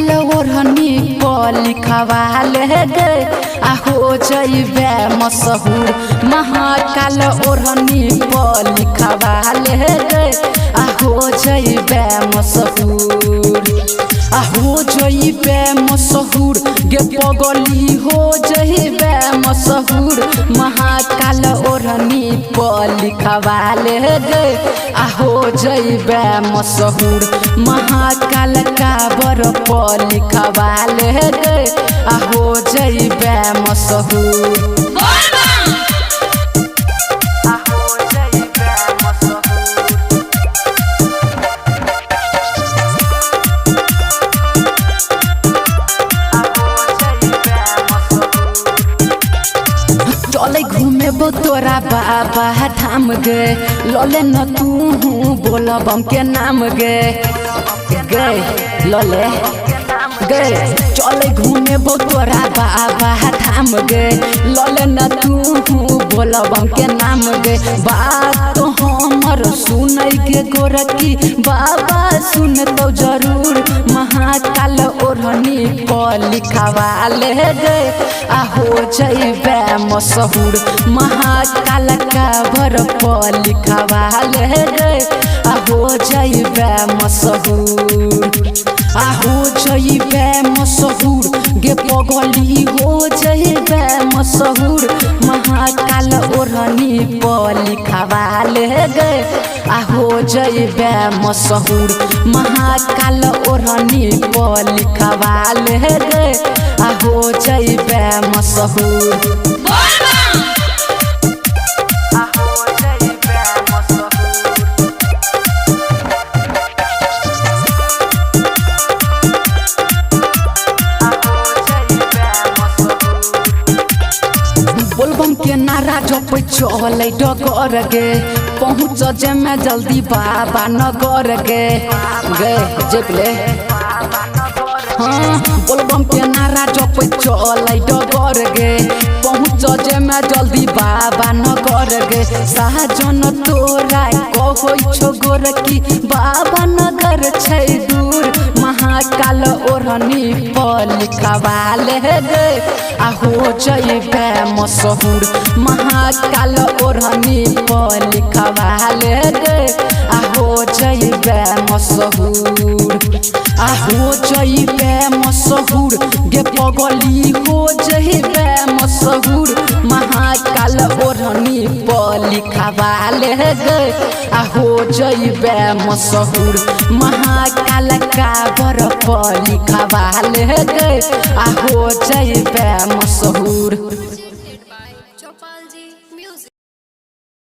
महाकाल ओढ़नी पर लिखवाले गे आ हो जइबे मशहूर। महाकाल ओढ़नी पर लिखवाले गे आ हो जइबे मशहूर। आ हो जइबे मशहूर गे पगली हो जइबे मशहूर। महाकाल ओढ़नी पर लिखवाले गे आ हो जइबे मशहूर। महाकाल काबर पर लिखवाले गे आ हो जइबे मशहूर। चले घूमे तोरा बाबा धाम गे लले न तू बोलब के नाम गे गे लले गे। चले घूमे तोरा बाबा धाम गे लले न तू बोलब के नाम गे। बात तो हमर सुनै के गोरकी बाबा सुन तो जरूर। महाकाल ओढ़नी पर लिखवाले गे आ हो जइबे मशहूर। महाकाल काबर पर लिखवाले गे आ हो जइबे मशहूर। आ हो जइबे मशहूर गे पगली हो जइबे मशहूर। महाकाल ओढ़नी पर लिखवाले गे आ हो जइबे मशहूर। महाकाल ओढ़नी पर लिखवाले गे आ हो जइबे मशहूर। बोलबम के नारा जप चले डगर गे पहुँच जेमे जल्दी बाबा नगर गे गे जबले। हाँ बोलबम के नारा जप चले डगर गे पहुँच जेमे जल्दी बाबा नगर गे। सहजन तोरा कहो छो गोरकी बाबा नगर छै दूर। महाकाल ओढ़नी पर लिखवाले गे आ हो जइबे मशहूर। महाकाल ओढ़नी पर लिखवाले गे आ हो जइबे मशहूर। आ हो जइबे मशहूर गे पगली हो जइबे मशहूर। महाकाल ओढ़नी पर लिखवाले गे आ हो जइबे मशहूर। महाकाल काबर पर लिखवाले गे आ हो जइबे मशहूर।